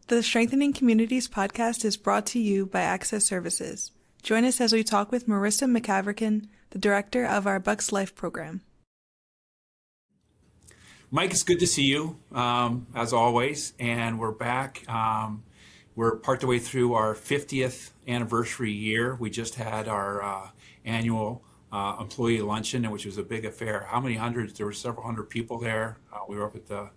The Strengthening Communities podcast is brought to you by Access Services. Join us as we talk with Marissa McCaverkin, the director of our Bucks Life program. Mike, it's good to see you, as always, and we're back. We're part of the way through our 50th anniversary year. We just had our annual employee luncheon, which was a big affair. How many hundreds? There were several hundred people there. We were up at the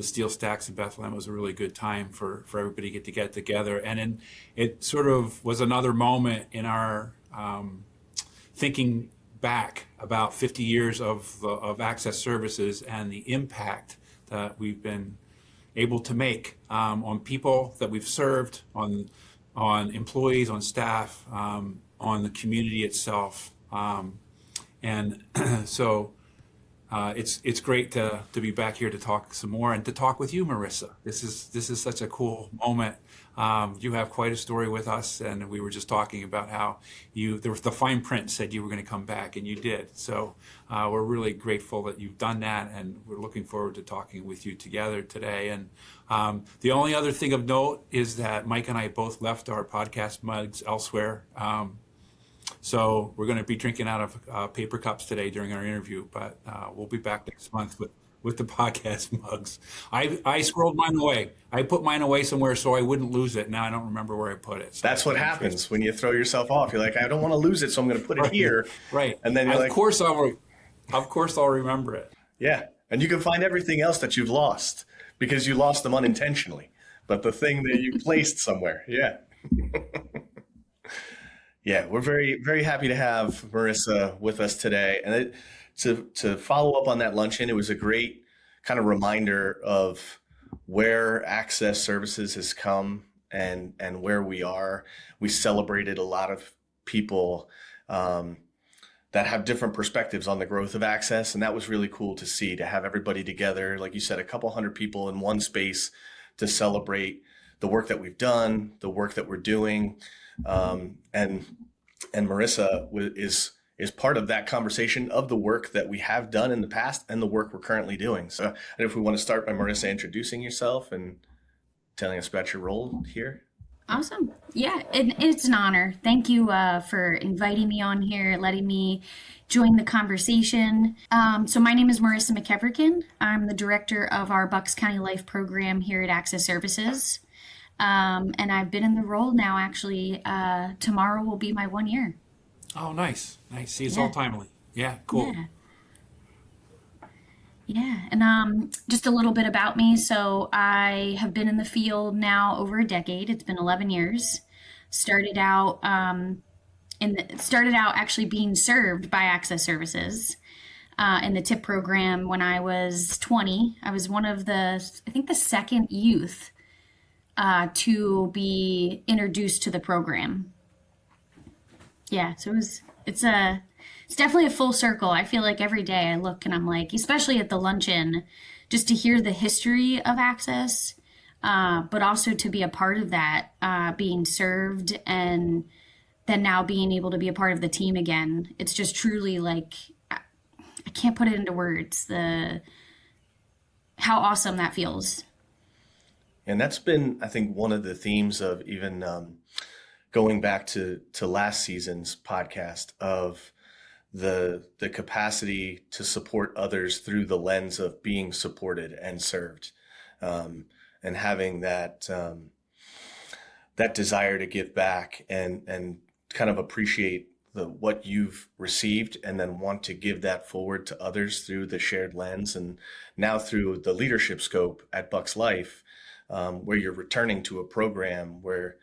Steel Stacks in Bethlehem. It was a really good time for everybody to get together. And then it sort of was another moment in our thinking back about 50 years of Access Services and the impact that we've been able to make on people that we've served, on employees, on staff, on the community itself. And so it's great to be back here to talk some more and to talk with you, Marissa. This is such a cool moment. You have quite a story with us, and we were just talking about how there was the fine print said you were going to come back, and you did. So we're really grateful that you've done that, and we're looking forward to talking with you together today. And the only other thing of note is that Mike and I both left our podcast mugs elsewhere. So we're going to be drinking out of paper cups today during our interview, but we'll be back next month with the podcast mugs. I squirreled mine away. I put mine away somewhere so I wouldn't lose it. Now I don't remember where I put it. So that's what happens when you throw yourself off. You're like, I don't want to lose it, so I'm going to put it here. Right. And then you're of course I'll remember it. Yeah. And you can find everything else that you've lost because you lost them unintentionally. But the thing that you placed somewhere. Yeah. Yeah, we're very, very happy to have Marissa with us today. And to follow up on that luncheon, it was a great kind of reminder of where Access Services has come and where we are. We celebrated a lot of people that have different perspectives on the growth of Access. And that was really cool to see, to have everybody together. Like you said, a couple hundred people in one space to celebrate the work that we've done, the work that we're doing. And Marissa is part of that conversation of the work that we have done in the past and the work we're currently doing. So if we want to start by Marissa introducing yourself and telling us about your role here. Awesome. Yeah, it's an honor. Thank you for inviting me on here, letting me join the conversation. So my name is Marissa McCaverkin. I'm the director of our Bucks County Life program here at Access Services. And I've been in the role now, actually, tomorrow will be my 1 year. Oh, nice. See, it's all timely. Yeah, cool. Yeah. And just a little bit about me. So I have been in the field now over a decade. It's been 11 years. Started out actually being served by Access Services in the TIP program when I was 20. I was one of the second youth to be introduced to the program. Yeah, so it's definitely a full circle. I feel like every day I look and I'm like, especially at the luncheon, just to hear the history of Access, but also to be a part of that, being served and then now being able to be a part of the team again. It's just truly like, I can't put it into words, how awesome that feels. And that's been, I think, one of the themes of even going back to last season's podcast of the capacity to support others through the lens of being supported and served, and having that desire to give back and kind of appreciate what you've received and then want to give that forward to others through the shared lens. And now through the leadership scope at Bucks Life, where you're returning to a program where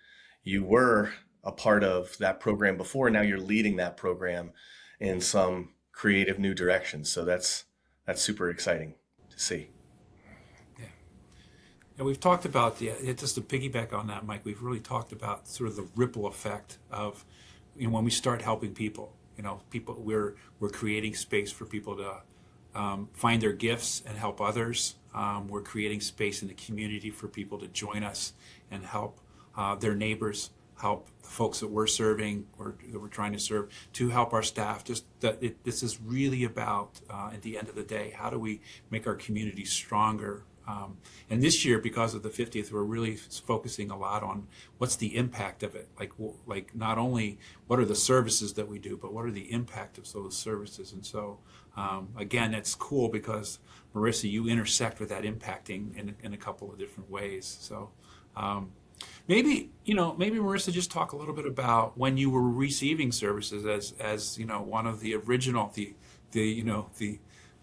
you were a part of that program before, now you're leading that program in some creative new direction. So that's super exciting to see. Yeah. And we've talked about just to piggyback on that, Mike, we've really talked about sort of the ripple effect of, when we start helping people, we're creating space for people to find their gifts and help others. We're creating space in the community for people to join us and help their neighbors, help the folks that we're serving or that we're trying to serve, to help our staff. This is really about, at the end of the day, how do we make our community stronger And this year, because of the 50th, we're really focusing a lot on what's the impact of it. Like not only what are the services that we do, but what are the impact of those services. And so, again, it's cool because Marissa, you intersect with that impacting in a couple of different ways. So, maybe Marissa, just talk a little bit about when you were receiving services as one of the original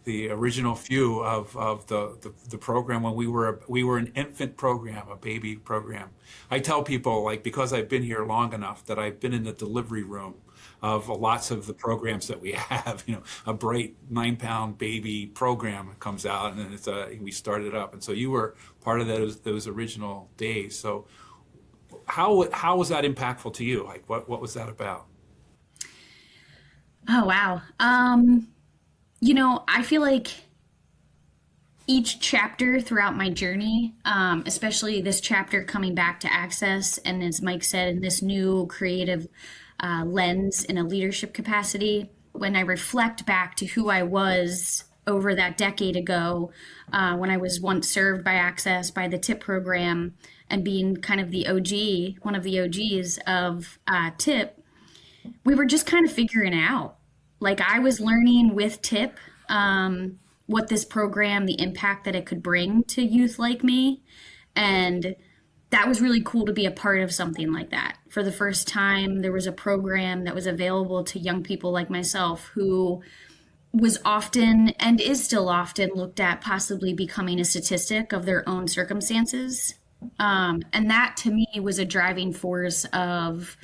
the original few of the program when we were an infant program, a baby program. I tell people, like, because I've been here long enough that I've been in the delivery room of lots of the programs that we have. A bright 9-pound baby program comes out, and then we start it up. And so you were part of those original days. So how was that impactful to you? Like, what was that about? Oh, wow. I feel like each chapter throughout my journey, especially this chapter coming back to Access, and as Mike said, in this new creative lens in a leadership capacity, when I reflect back to who I was over that decade ago, when I was once served by Access, by the TIP program, and being kind of the OG, one of the OGs of TIP, we were just kind of figuring it out. Like, I was learning with TIP what this program, the impact that it could bring to youth like me. And that was really cool to be a part of something like that. For the first time, there was a program that was available to young people like myself who was often, and is still often, looked at possibly becoming a statistic of their own circumstances. And that to me was a driving force of,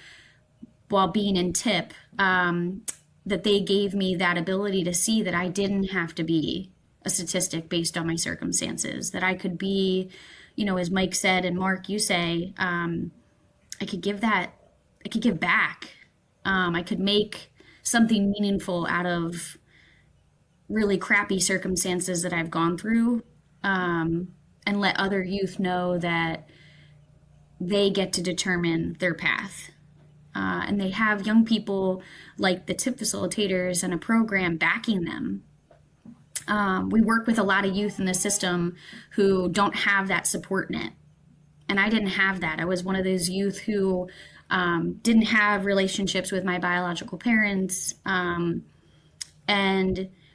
while being in TIP, that they gave me that ability to see that I didn't have to be a statistic based on my circumstances, that I could be, as Mike said, and Mark, you say, I could give back. I could make something meaningful out of really crappy circumstances that I've gone through, and let other youth know that they get to determine their path. And they have young people like the TIP facilitators and a program backing them. We work with a lot of youth in the system who don't have that support net. And I didn't have that. I was one of those youth who didn't have relationships with my biological parents, and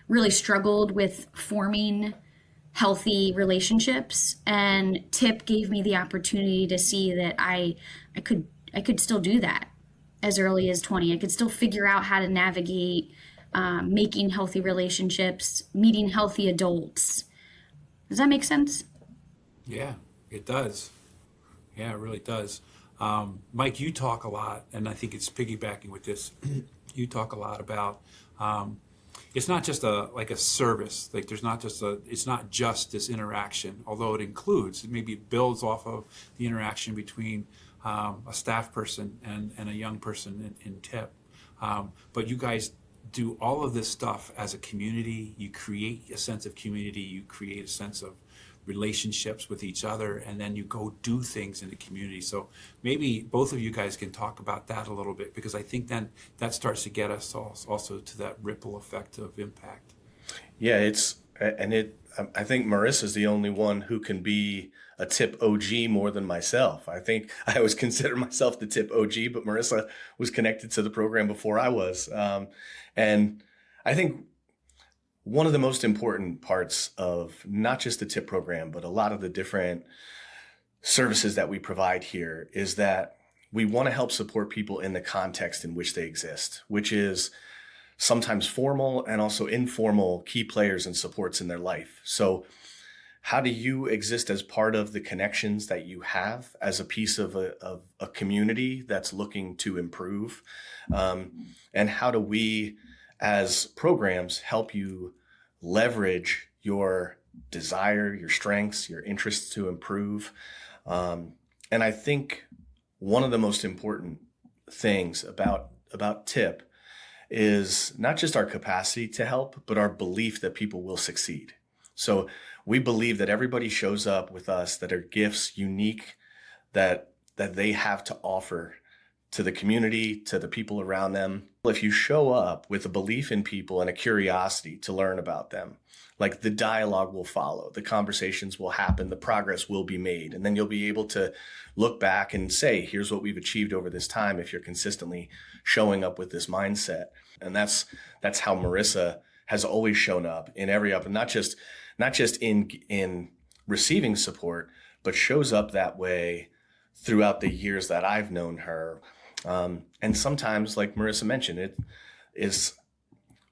really struggled with forming healthy relationships. And TIP gave me the opportunity to see that I could still do that as early as 20. I could still figure out how to navigate making healthy relationships, meeting healthy adults. Does that make sense? Yeah, it does. Yeah, it really does. Mike, you talk a lot, and I think it's piggybacking with this. You talk a lot about it's not just a service. Like, it's not just this interaction, although it includes, maybe it builds off of the interaction between a staff person and a young person in TIP. But you guys do all of this stuff as a community. You create a sense of community. You create a sense of relationships with each other, and then you go do things in the community. So maybe both of you guys can talk about that a little bit, because I think then that starts to get us also to that ripple effect of impact. Yeah, I think Marissa's the only one who can be a TIP OG more than myself. I think I always consider myself the TIP OG, but Marissa was connected to the program before I was. And I think one of the most important parts of not just the TIP program, but a lot of the different services that we provide here is that we want to help support people in the context in which they exist, which is sometimes formal and also informal key players and supports in their life. So how do you exist as part of the connections that you have as a piece of a community that's looking to improve? And how do we as programs help you leverage your desire, your strengths, your interests to improve? And I think one of the most important things about TIP is not just our capacity to help, but our belief that people will succeed. So we believe that everybody shows up with us that are gifts unique that they have to offer to the community, to the people around them. If you show up with a belief in people and a curiosity to learn about them, like the dialogue will follow, the conversations will happen, the progress will be made. And then you'll be able to look back and say, here's what we've achieved over this time if you're consistently showing up with this mindset. And that's how Marissa has always shown up in every up, and not just in receiving support, but shows up that way throughout the years that I've known her. And sometimes, like Marissa mentioned, it is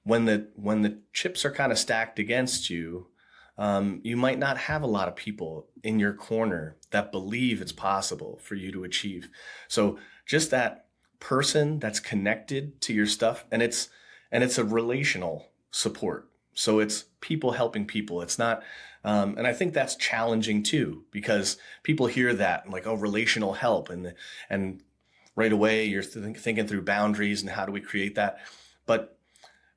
when the chips are kind of stacked against you, you might not have a lot of people in your corner that believe it's possible for you to achieve. So just that person that's connected to your stuff, and it's a relational support. So it's people helping people. It's not, and I think that's challenging too, because people hear that and like, oh, relational help, and right away you're thinking through boundaries and how do we create that. But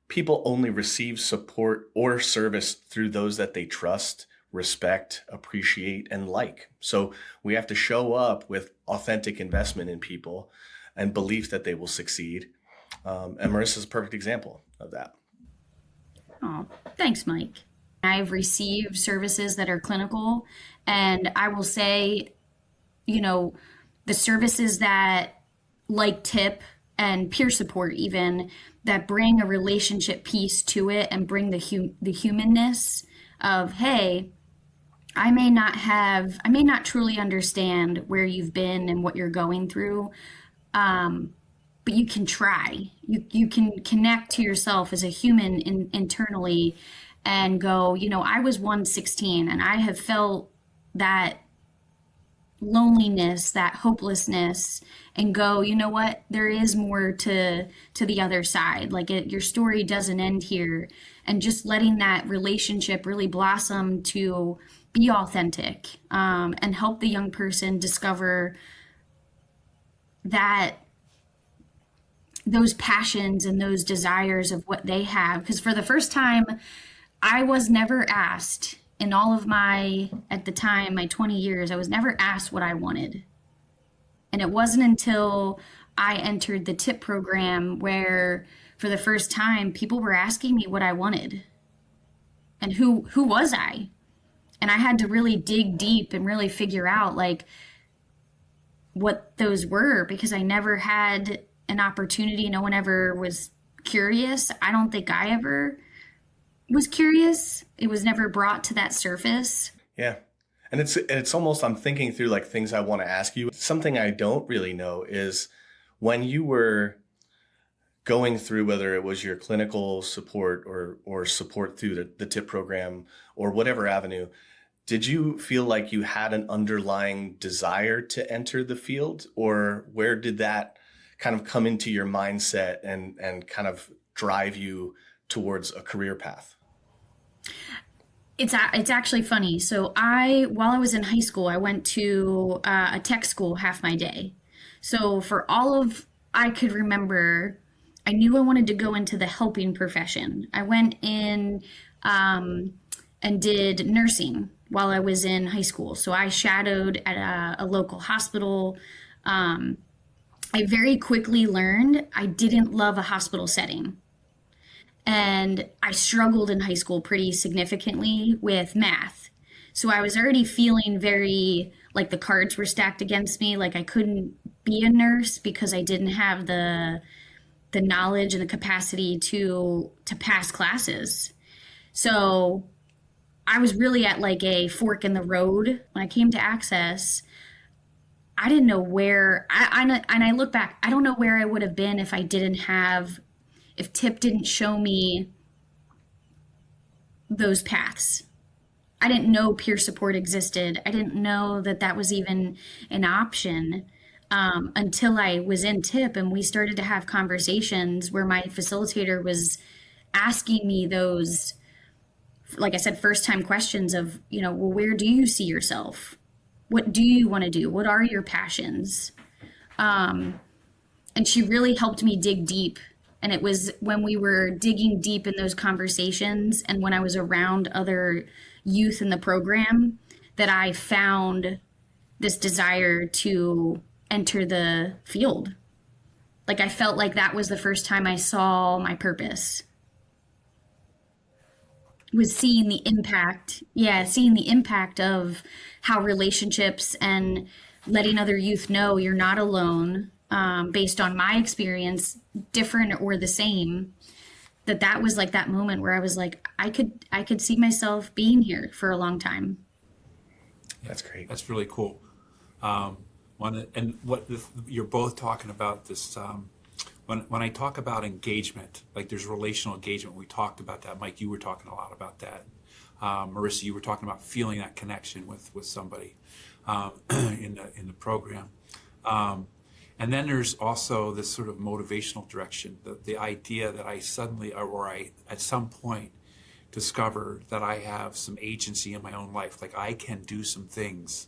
people only receive support or service through those that they trust, respect, appreciate, and like. So we have to show up with authentic investment in people and belief that they will succeed. And Marissa's a perfect example of that. Oh, thanks, Mike. I've received services that are clinical, and I will say, the services that, like TIP and peer support even, that bring a relationship piece to it and bring the humanness of, hey, I may not truly understand where you've been and what you're going through, but you can try. You can connect to yourself as a human internally and go, I was 116 and I have felt that loneliness, that hopelessness, and go, you know what, there is more to the other side. Like your story doesn't end here. And just letting that relationship really blossom to be authentic, and help the young person discover that those passions and those desires of what they have. Because for the first time, I was never asked in all of at the time, my 20 years, I was never asked what I wanted. And it wasn't until I entered the TIP program where, for the first time, people were asking me what I wanted. And who was I? And I had to really dig deep and really figure out, like, what those were, because I never had an opportunity. No one ever was curious. I don't think I ever was curious. It was never brought to that surface. Yeah. And it's almost, I'm thinking through like things I want to ask you. Something I don't really know is when you were going through, whether it was your clinical support or support through the TIP program or whatever avenue, did you feel like you had an underlying desire to enter the field, or where did that kind of come into your mindset and kind of drive you towards a career path? It's actually funny. So while I was in high school, I went to a tech school half my day. So for all of I could remember, I knew I wanted to go into the helping profession. I went in and did nursing while I was in high school. So I shadowed at a local hospital. I very quickly learned I didn't love a hospital setting. And I struggled in high school pretty significantly with math. So I was already feeling very like the cards were stacked against me, like I couldn't be a nurse because I didn't have the knowledge and the capacity to pass classes. So I was really at like a fork in the road. When I came to Access, I didn't know where, and I look back, I don't know where I would have been if if TIP didn't show me those paths. I didn't know peer support existed. I didn't know that was even an option until I was in TIP and we started to have conversations where my facilitator was asking me those, like I said, first time questions of, well, where do you see yourself? What do you want to do? What are your passions? And she really helped me dig deep. And it was when we were digging deep in those conversations and when I was around other youth in the program that I found this desire to enter the field. Like I felt like that was the first time I saw my purpose. Was seeing the impact, seeing the impact of how relationships and letting other youth know you're not alone, based on my experience, different or the same. That was like that moment where I was like, I could see myself being here for a long time. That's great. That's really cool. And what you're both talking about this. When I talk about engagement, like there's relational engagement, we talked about that. Mike, you were talking a lot about that. Marissa, you were talking about feeling that connection with somebody in the program. And then there's also this sort of motivational direction, the idea that I suddenly, or I at some point discover that I have some agency in my own life. Like I can do some things.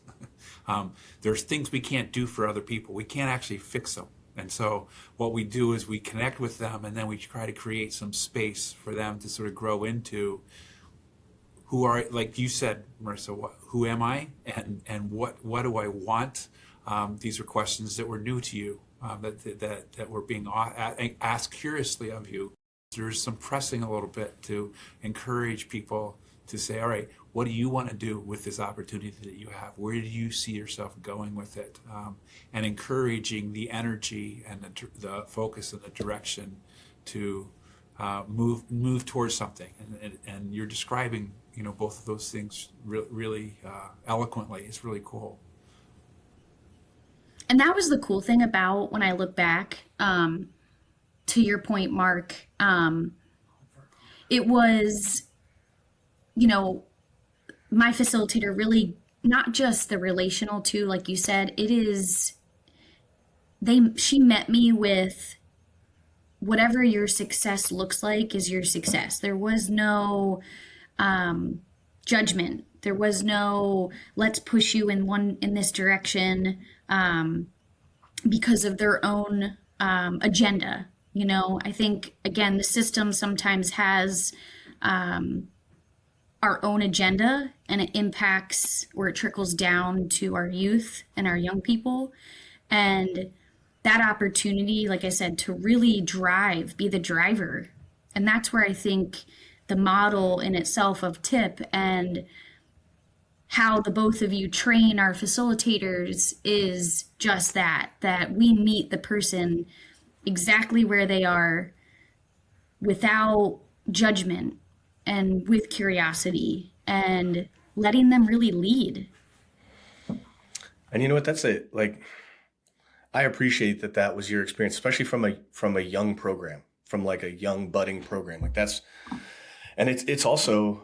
There's things we can't do for other people. We can't actually fix them. And so what we do is we connect with them, and then we try to create some space for them to sort of grow into who are, like you said, Marissa, who am I, and what do I want? These are questions that were new to you, that were being asked curiously of you. There's some pressing a little bit to encourage people to say, all right, what do you want to do with this opportunity that you have? Where do you see yourself going with it? And encouraging the energy and the focus and the direction to move towards something. And you're describing, both of those things really eloquently. It's really cool. And that was the cool thing about when I look back, to your point, Mark, it was, my facilitator really, not just the relational too, like you said, she met me with whatever your success looks like is your success. There was no judgment. There was no let's push you in this direction because of their own agenda. I think again the system sometimes has our own agenda, and it impacts or it trickles down to our youth and our young people. And that opportunity, like I said, to really be the driver. And that's where I think the model in itself of TIP and how the both of you train our facilitators is just that we meet the person exactly where they are without judgment and with curiosity and letting them really lead. And you know what? I appreciate that was your experience, especially from a young program, from like a young budding program. Like and it's also,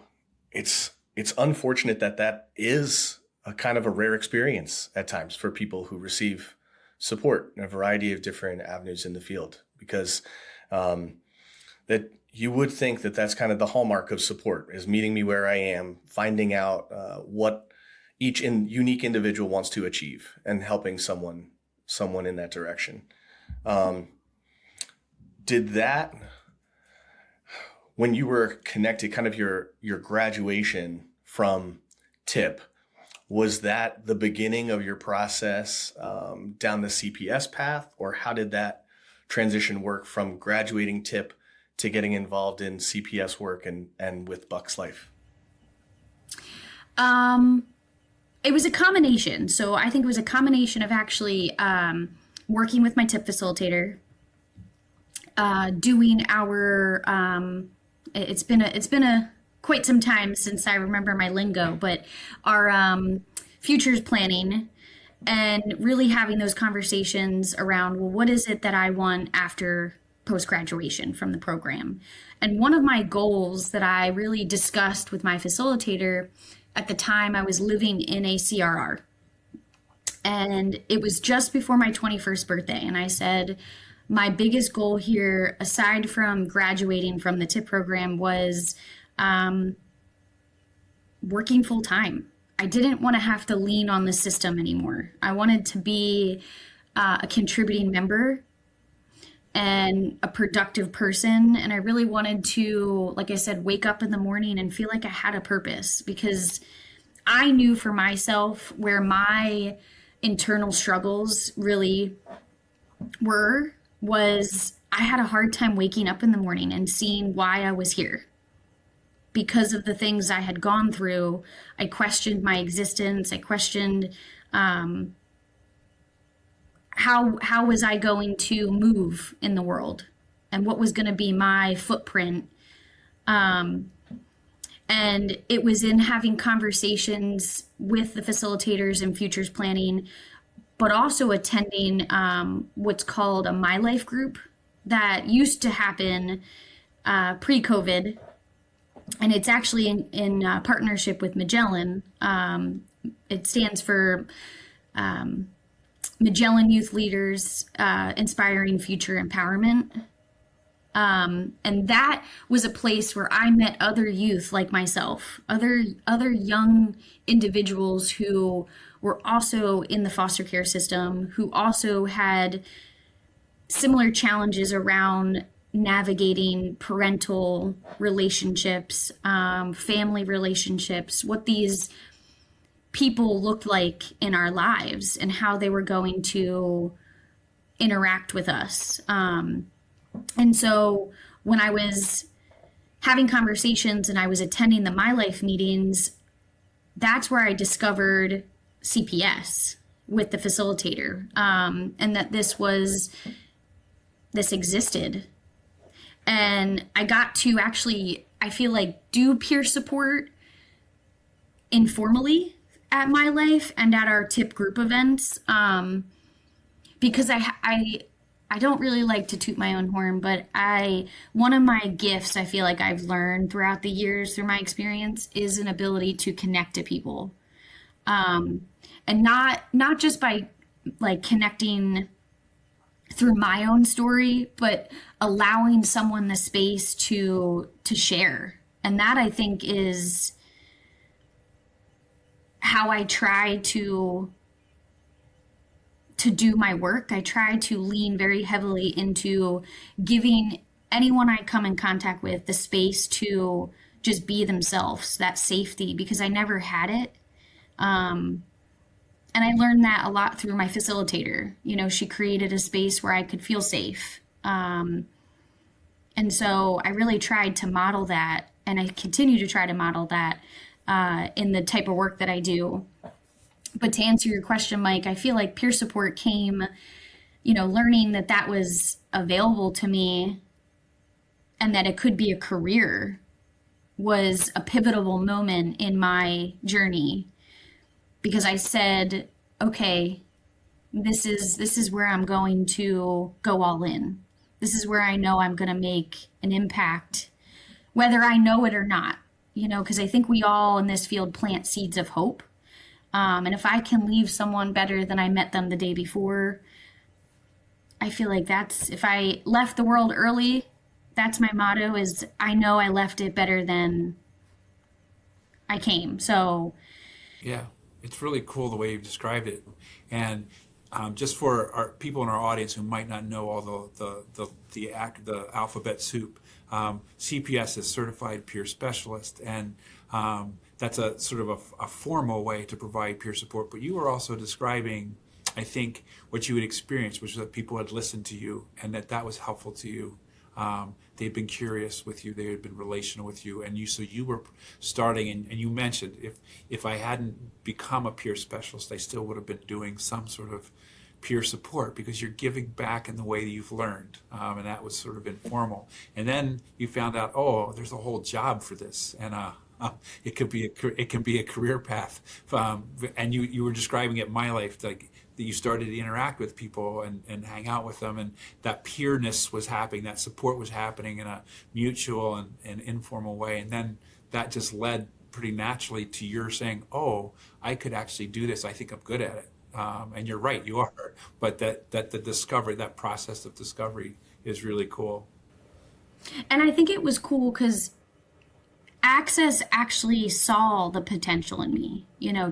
it's unfortunate that is a kind of a rare experience at times for people who receive support in a variety of different avenues in the field, because that you would think that that's kind of the hallmark of support, is meeting me where I am, finding out what each unique individual wants to achieve, and helping someone in that direction. Did that, when you were connected, kind of your graduation from TIP, was that the beginning of your process down the CPS path, or how did that transition work from graduating TIP to getting involved in CPS work and with Bucks Life? It was a combination. So I think it was a combination of actually working with my TIP facilitator, doing our, it's been a quite some time since I remember my lingo, but our futures planning, and really having those conversations around, well, what is it that I want after post-graduation from the program? And one of my goals that I really discussed with my facilitator at the time, I was living in a CRR, and it was just before my 21st birthday. And I said, my biggest goal here, aside from graduating from the TIP program, was working full time. I didn't want to have to lean on the system anymore. I wanted to be a contributing member and a productive person. And I really wanted to, like I said, wake up in the morning and feel like I had a purpose, because I knew for myself where my internal struggles really were was I had a hard time waking up in the morning and seeing why I was here. Because of the things I had gone through, I questioned my existence. I questioned how was I going to move in the world, and what was going to be my footprint. And it was in having conversations with the facilitators and futures planning, but also attending what's called a My Life group that used to happen pre-COVID. And it's actually in partnership with Magellan. It stands for Magellan Youth Leaders Inspiring Future Empowerment. And that was a place where I met other youth like myself, other young individuals who were also in the foster care system, who also had similar challenges around navigating parental relationships, family relationships, what these people looked like in our lives and how they were going to interact with us. And so when I was having conversations and I was attending the My Life meetings, that's where I discovered CPS with the facilitator, and that this existed. And I got to actually, I feel like, do peer support informally at My Life and at our TIP group events, because I don't really like to toot my own horn, but one of my gifts I feel like I've learned throughout the years through my experience is an ability to connect to people, and not just by like connecting through my own story, but allowing someone the space to share. And that, I think, is how I try to do my work. I try to lean very heavily into giving anyone I come in contact with the space to just be themselves, that safety, because I never had it. And I learned that a lot through my facilitator. You know, she created a space where I could feel safe. And so I really tried to model that, and I continue to try to model that in the type of work that I do. But to answer your question, Mike, I feel like peer support came, learning that was available to me and that it could be a career was a pivotal moment in my journey, because I said, okay, this is where I'm going to go all in. This is where I know I'm going to make an impact, whether I know it or not, because I think we all in this field plant seeds of hope. And if I can leave someone better than I met them the day before, I feel like if I left the world early, that's my motto, is I know I left it better than I came. So Yeah, it's really cool the way you've described it. And just for our people in our audience who might not know all the alphabet soup, CPS is Certified Peer Specialist, and that's a sort of a formal way to provide peer support. But you were also describing, I think, what you had experienced, which was that people had listened to you and that was helpful to you. They'd been curious with you, they had been relational with you, and so you were starting, and you mentioned if I hadn't become a peer specialist, I still would have been doing some sort of peer support, because you're giving back in the way that you've learned, and that was sort of informal. And then you found out, oh, there's a whole job for this, and it can be a career path. And you were describing it, My Life, like that you started to interact with people and hang out with them, and that peerness was happening, that support was happening in a mutual and informal way. And then that just led pretty naturally to your saying, oh, I could actually do this. I think I'm good at it. And you're right, you are. But that the discovery, that process of discovery is really cool. And I think it was cool because Access actually saw the potential in me.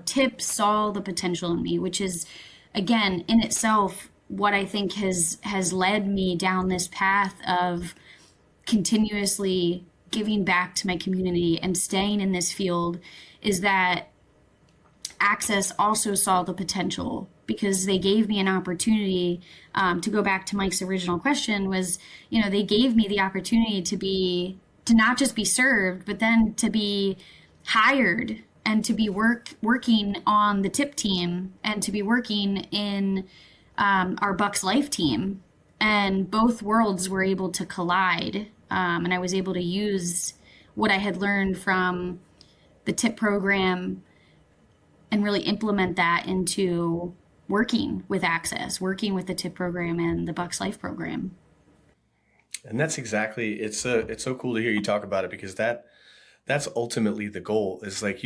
TIP saw the potential in me, which is, again, in itself, what I think has led me down this path of continuously giving back to my community and staying in this field, is that Access also saw the potential because they gave me an opportunity, to go back to Mike's original question was, they gave me the opportunity to not just be served, but then to be hired and to be working on the tip team and to be working in our Bucks Life team. And both worlds were able to collide. And I was able to use what I had learned from the tip program and really implement that into working with Access, working with the tip program and the Bucks Life program. And that's exactly, it's so cool to hear you talk about it, because that's ultimately the goal, is like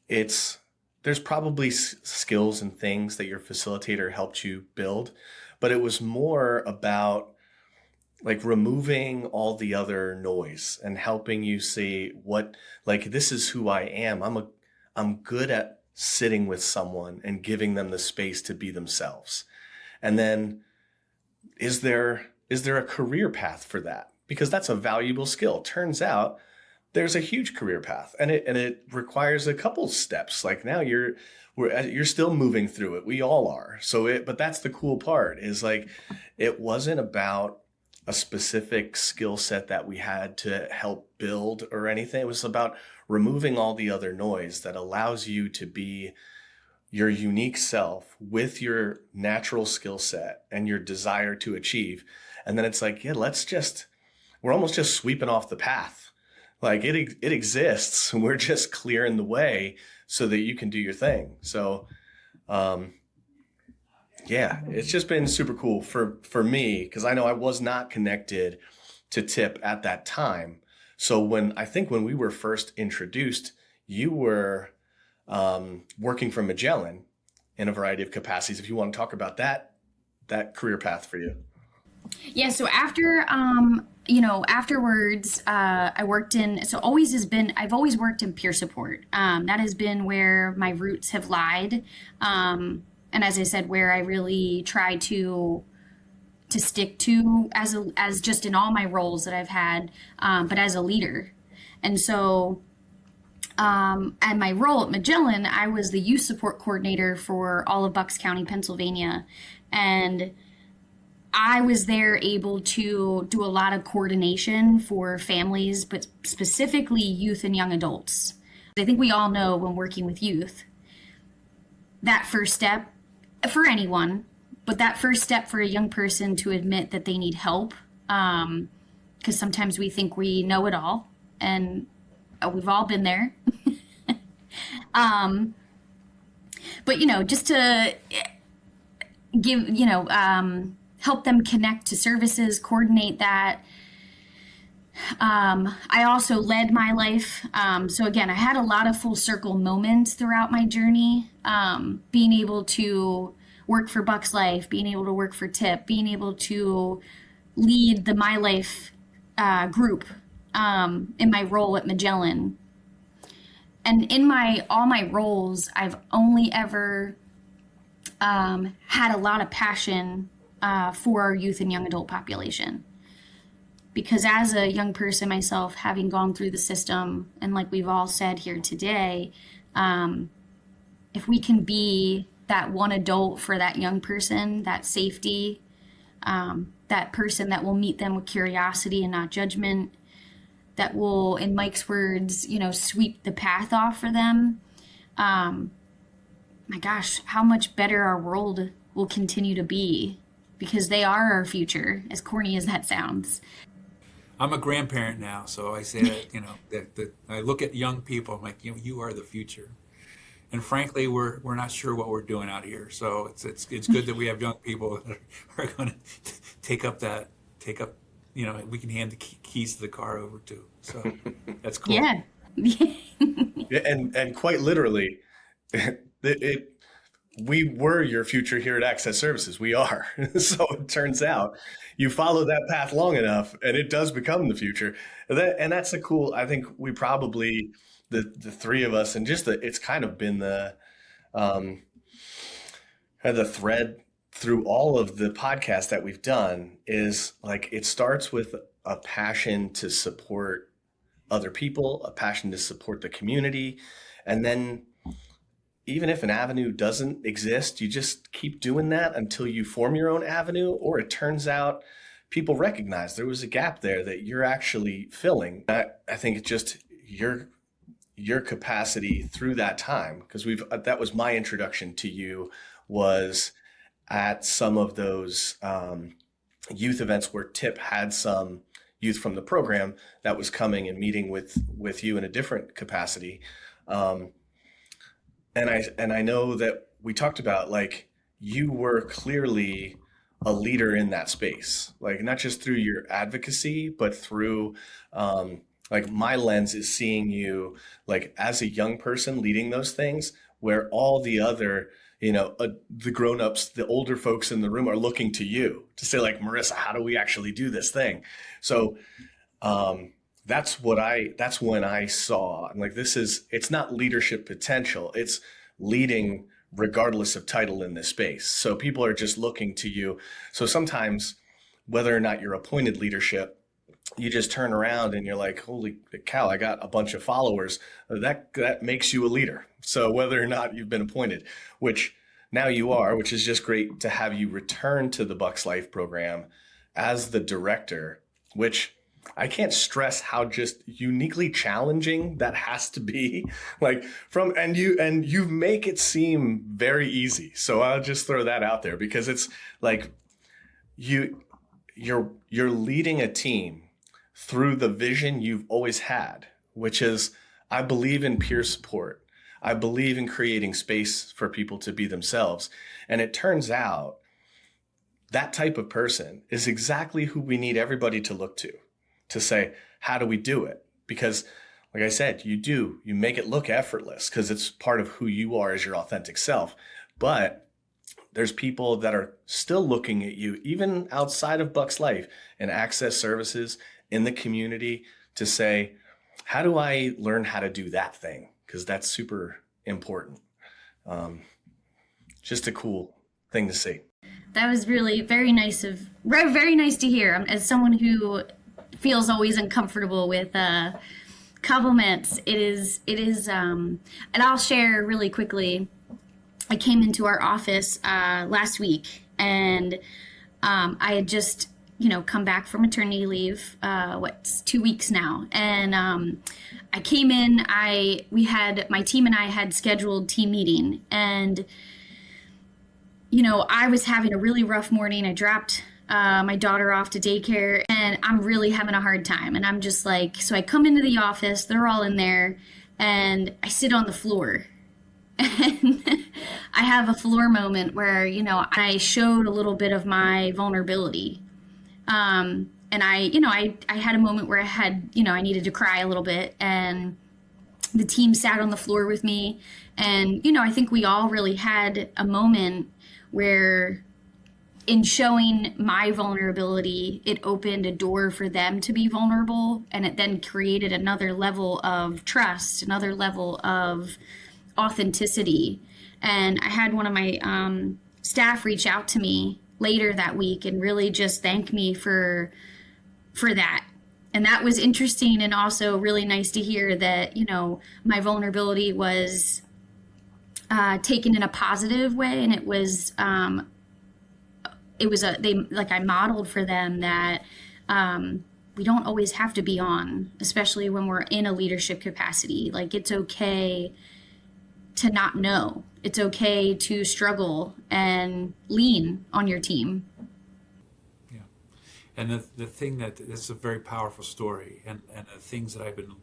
there's probably skills and things that your facilitator helped you build, but it was more about like removing all the other noise and helping you see this is who I am. I'm good at sitting with someone and giving them the space to be themselves. And then is there a career path for that? Because that's a valuable skill. Turns out there's a huge career path, and it requires a couple steps. Like now you're still moving through it. We all are. But that's the cool part, is like, it wasn't about a specific skill set that we had to help build or anything. It was about removing all the other noise that allows you to be your unique self with your natural skill set and your desire to achieve. And then it's like, yeah, we're almost just sweeping off the path. Like it exists. We're just clearing the way so that you can do your thing. So, yeah, it's just been super cool for me, because I know I was not connected to TIP at that time. So when we were first introduced, you were working for Magellan in a variety of capacities. If you want to talk about that career path for you. Yeah. So afterwards, I worked I've always worked in peer support. That has been where my roots have lied. And as I said, where I really try to stick to as just in all my roles that I've had, but as a leader. And so, at my role at Magellan, I was the youth support coordinator for all of Bucks County, Pennsylvania. And I was there able to do a lot of coordination for families, but specifically youth and young adults. I think we all know when working with youth, that first step for anyone, but that first step for a young person to admit that they need help, because sometimes we think we know it all, and we've all been there. But, just to give, help them connect to services, coordinate that. I also led my life. So again, I had a lot of full circle moments throughout my journey, being able to work for Bucks Life, being able to work for TIP, being able to lead the My Life group in my role at Magellan. And in all my roles, I've only ever had a lot of passion for our youth and young adult population. Because as a young person myself, having gone through the system, and like we've all said here today, if we can be that one adult for that young person, that safety, that person that will meet them with curiosity and not judgment, that will, in Mike's words, sweep the path off for them. My gosh, how much better our world will continue to be, because they are our future, as corny as that sounds. I'm a grandparent now, so I say that, that I look at young people, I'm like, you are the future. And frankly, we're not sure what we're doing out here. So it's good that we have young people that are going to take up, we can hand the keys to the car over to. So that's cool. Yeah. Yeah, and quite literally, we were your future here at Access Services. We are. So it turns out you follow that path long enough and it does become the future. And that's a cool, I think we probably, the three of us, and it's kind of been the thread through all of the podcasts that we've done, is like, it starts with a passion to support other people, a passion to support the community. And then even if an avenue doesn't exist, you just keep doing that until you form your own avenue, or it turns out people recognize there was a gap there that you're actually filling. I think it's just your capacity through that time, because that was my introduction to you, was at some of those youth events where Tip had some youth from the program that was coming and meeting with you in a different capacity. And I know that we talked about, like, you were clearly a leader in that space, like not just through your advocacy, but through like my lens is seeing you like as a young person leading those things, where all the other, the grown-ups, the older folks in the room are looking to you to say, like, Marissa, how do we actually do this thing? So that's when I saw, I'm like, it's not leadership potential, it's leading regardless of title in this space. So people are just looking to you. So sometimes, whether or not you're appointed leadership, you just turn around and you're like, holy cow, I got a bunch of followers. That makes you a leader. So whether or not you've been appointed, which now you are, which is just great to have you return to the Bucks Life program as the director, which I can't stress how just uniquely challenging that has to be. Like you make it seem very easy. So I'll just throw that out there, because it's like you're leading a team through the vision you've always had, which is, I believe in peer support. I believe in creating space for people to be themselves. And it turns out that type of person is exactly who we need everybody to look to say, how do we do it? Because like I said, you make it look effortless because it's part of who you are as your authentic self. But there's people that are still looking at you, even outside of Bucks Life and Access Services, in the community, to say, how do I learn how to do that thing? Because that's super important. Just a cool thing to see. That was really very nice very nice to hear. As someone who feels always uncomfortable with compliments, it is, and I'll share really quickly. I came into our office last week, and I had just come back from maternity leave, 2 weeks now. And I came in, my team and I had scheduled team meeting, and, I was having a really rough morning. I dropped my daughter off to daycare, and I'm really having a hard time. And I'm just like, so I come into the office, they're all in there, and I sit on the floor. And I have a floor moment where, I showed a little bit of my vulnerability. And I had a moment where I needed to cry a little bit, and the team sat on the floor with me. And, I think we all really had a moment where, in showing my vulnerability, it opened a door for them to be vulnerable. And it then created another level of trust, another level of authenticity. And I had one of my staff reach out to me later that week and really just thank me for that. And that was interesting, and also really nice to hear that, my vulnerability was taken in a positive way. And I modeled for them that we don't always have to be on, especially when we're in a leadership capacity. Like, it's okay to not know. It's okay to struggle and lean on your team. Yeah. And the thing this is a very powerful story, and the things that I've been,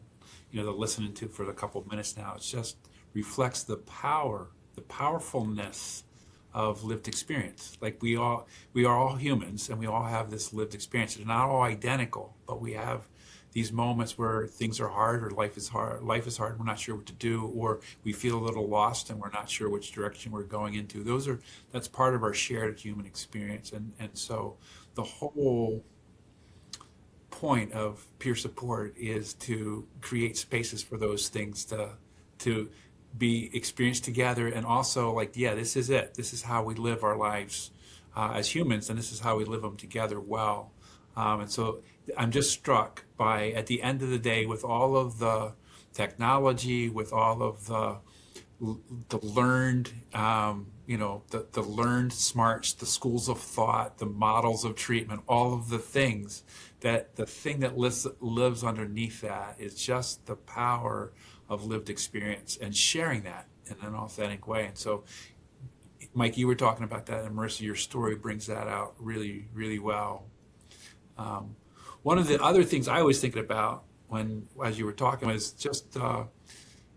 listening to for a couple of minutes now, it just reflects the powerfulness of lived experience. Like, we are all humans, and we all have this lived experience. They're not all identical, but we have these moments where things are hard, or life is hard, we're not sure what to do, or we feel a little lost and we're not sure which direction we're going into. That's part of our shared human experience. And so the whole point of peer support is to create spaces for those things to be experienced together. And also, this is it. This is how we live our lives as humans, and this is how we live them together well. And so I'm just struck by, at the end of the day, with all of the technology, with all of the the learned, the learned smarts, the schools of thought, the models of treatment, all of the things that the thing that lives underneath that is just the power of lived experience and sharing that in an authentic way. And so, Mike, you were talking about that, and Marissa, your story brings that out really, really well. One of the other things I was thinking about as you were talking was just,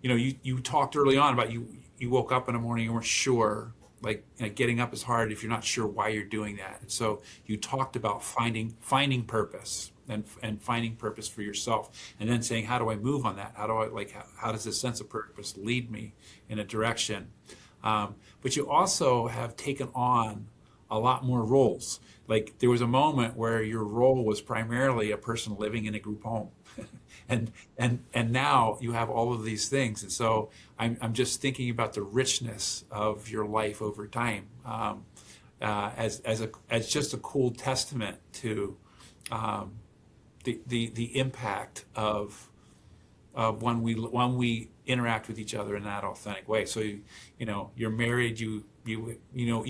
you talked early on about you woke up in the morning, you weren't sure, like, getting up is hard if you're not sure why you're doing that. And so you talked about finding purpose and finding purpose for yourself, and then saying, how do I move on that? How does this sense of purpose lead me in a direction? But you also have taken on a lot more roles. Like, there was a moment where your role was primarily a person living in a group home. And now you have all of these things. And so I'm just thinking about the richness of your life over time, as just a cool testament to the impact of when we interact with each other in that authentic way. So you're married. You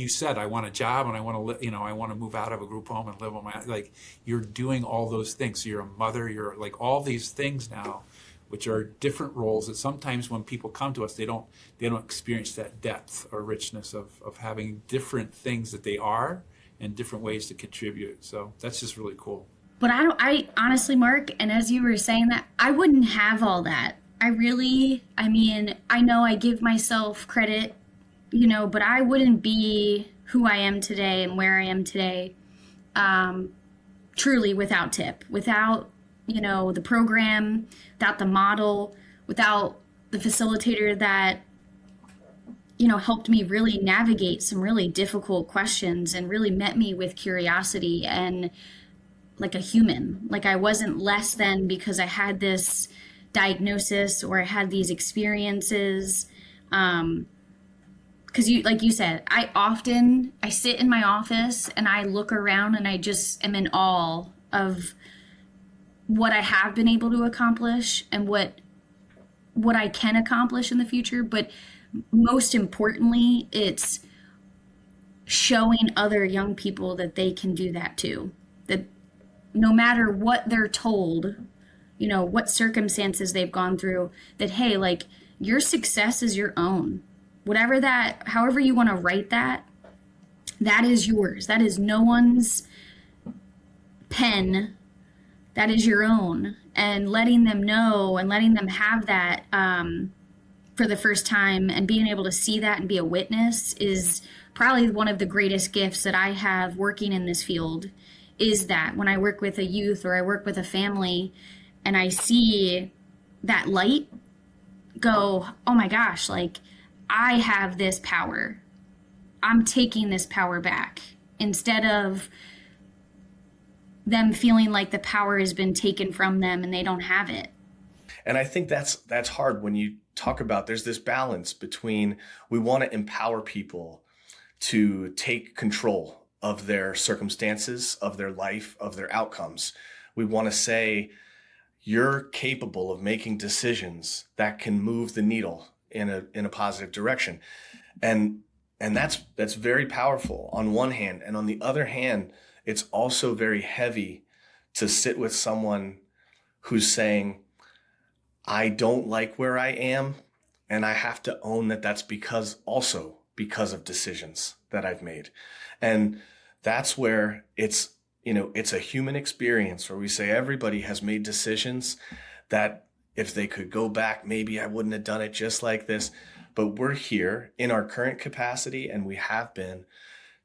said, I want a job and I want to I want to move out of a group home and live on my, like, you're doing all those things. So you're a mother. You're like all these things now, which are different roles that sometimes when people come to us, they don't experience that depth or richness of having different things that they are and different ways to contribute. So that's just really cool. But I honestly, Mark, and as you were saying that, I wouldn't have all that. I know I give myself credit, but I wouldn't be who I am today and where I am today, truly without TIP, without, the program, without the model, without the facilitator that, helped me really navigate some really difficult questions and really met me with curiosity and like a human. Like, I wasn't less than because I had this diagnosis or I had these experiences. Because like you said, I sit in my office and I look around and I just am in awe of what I have been able to accomplish and what I can accomplish in the future. But most importantly, it's showing other young people that they can do that too. That no matter what they're told, what circumstances they've gone through, that, hey, like, your success is your own. However you want to write that, that is yours. That is no one's pen. That is your own. And letting them know and letting them have that for the first time and being able to see that and be a witness is probably one of the greatest gifts that I have working in this field. Is that when I work with a youth or I work with a family and I see that light, go, oh my gosh, like, I have this power. I'm taking this power back, instead of them feeling like the power has been taken from them and they don't have it. And I think that's hard when you talk about, there's this balance between, we want to empower people to take control of their circumstances, of their life, of their outcomes. We want to say, you're capable of making decisions that can move the needle in a positive direction. And that's very powerful on one hand. And on the other hand, it's also very heavy to sit with someone who's saying, I don't like where I am, and I have to own that that's because of decisions that I've made. And that's where it's a human experience where we say everybody has made decisions that if they could go back, maybe I wouldn't have done it just like this. But we're here in our current capacity, and we have been,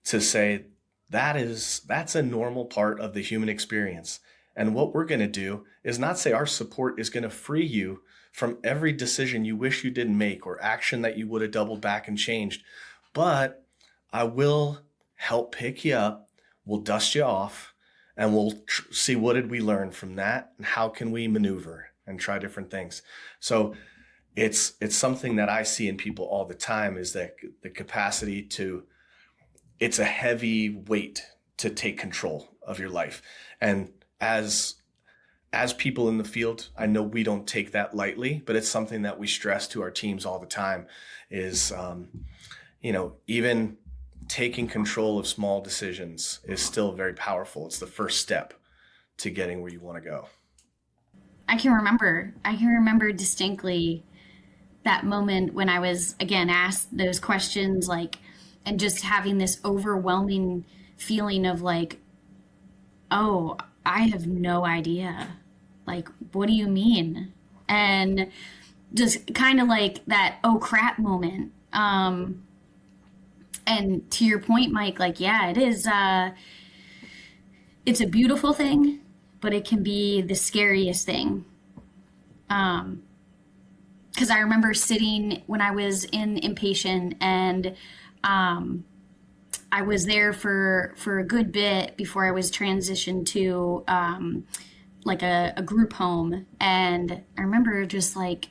to say that's a normal part of the human experience. And what we're going to do is not say our support is going to free you from every decision you wish you didn't make or action that you would have doubled back and changed. But I will help pick you up, we'll dust you off, and we'll see what did we learn from that and how can we maneuver and try different things. So it's something that I see in people all the time, is that the capacity to, it's a heavy weight to take control of your life. And as as people in the field, I know we don't take that lightly, but it's something that we stress to our teams all the time is, even taking control of small decisions is still very powerful. It's the first step to getting where you want to go. I can remember distinctly that moment when I was, again, asked those questions, like, and just having this overwhelming feeling of like, oh, I have no idea. Like, what do you mean? And just kind of like that, oh crap moment. And to your point, Mike, like, yeah, it is, it's a beautiful thing, but it can be the scariest thing. Because I remember sitting when I was in inpatient, and I was there for a good bit before I was transitioned to like a group home. And I remember just like,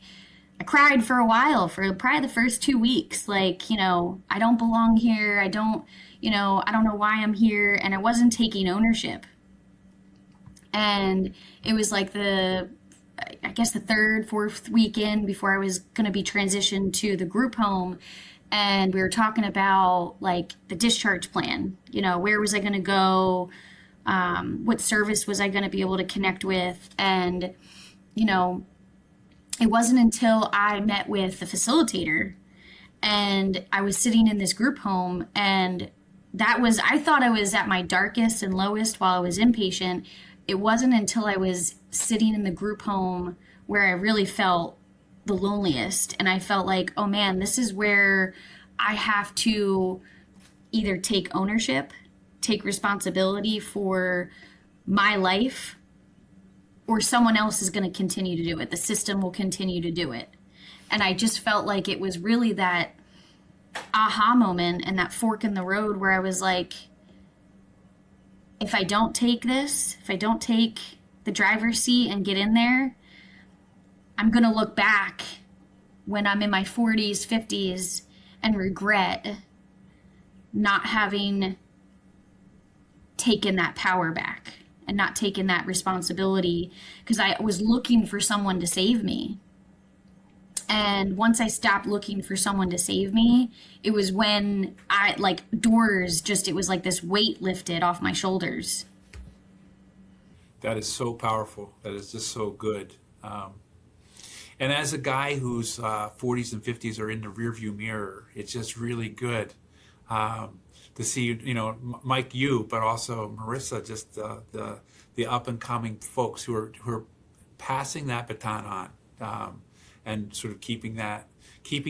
I cried for a while, for probably the first 2 weeks. Like, I don't belong here. I don't know why I'm here. And I wasn't taking ownership. And it was like the third, fourth weekend before I was going to be transitioned to the group home. And we were talking about like the discharge plan, where was I going to go? What service was I going to be able to connect with? And, it wasn't until I met with the facilitator and I was sitting in this group home, and I thought I was at my darkest and lowest while I was inpatient. It wasn't until I was sitting in the group home where I really felt the loneliest. And I felt like, oh man, this is where I have to either take ownership, take responsibility for my life, or someone else is going to continue to do it. The system will continue to do it. And I just felt like it was really that aha moment and that fork in the road where I was like, if I don't take this, if I don't take the driver's seat and get in there, I'm going to look back when I'm in my 40s, 50s and regret not having taken that power back and not taken that responsibility, because I was looking for someone to save me. And once I stopped looking for someone to save me, it was when it was like this weight lifted off my shoulders. That is so powerful. That is just so good. And as a guy whose 40s and 50s are in the rearview mirror, it's just really good to see, Mike, but also Marissa, just the up and coming folks who are passing that baton on, and sort of keeping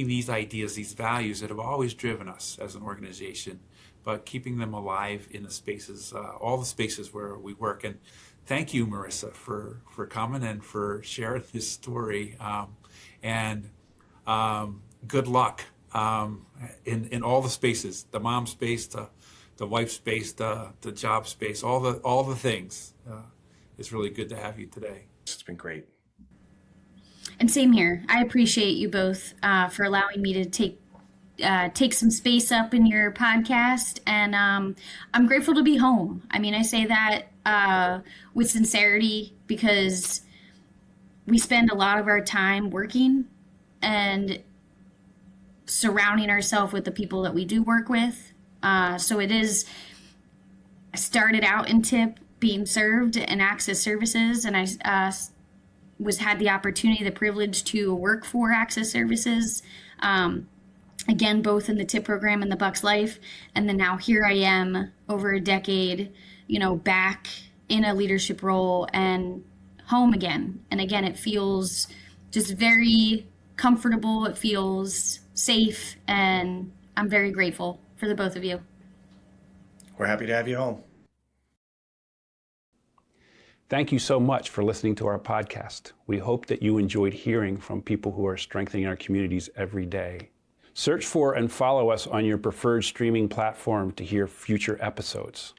these ideas, these values that have always driven us as an organization, but keeping them alive in the spaces, all the spaces where we work. And thank you, Marissa, for coming and for sharing this story. And good luck in all the spaces, the mom space, the wife space, the job space, all the things. It's really good to have you today. It's been great. And same here. I appreciate you both for allowing me to take some space up in your podcast. And I'm grateful to be home. I mean, I say that with sincerity, because we spend a lot of our time working and surrounding ourselves with the people that we do work with. So I started out in TIP, being served in access services, and I had the opportunity, the privilege to work for access services, again, both in the TIP program and the Bucks Life. And then now here I am over a decade, back in a leadership role and home again. And again, it feels just very comfortable. It feels safe. And I'm very grateful for the both of you. We're happy to have you home. Thank you so much for listening to our podcast. We hope that you enjoyed hearing from people who are strengthening our communities every day. Search for and follow us on your preferred streaming platform to hear future episodes.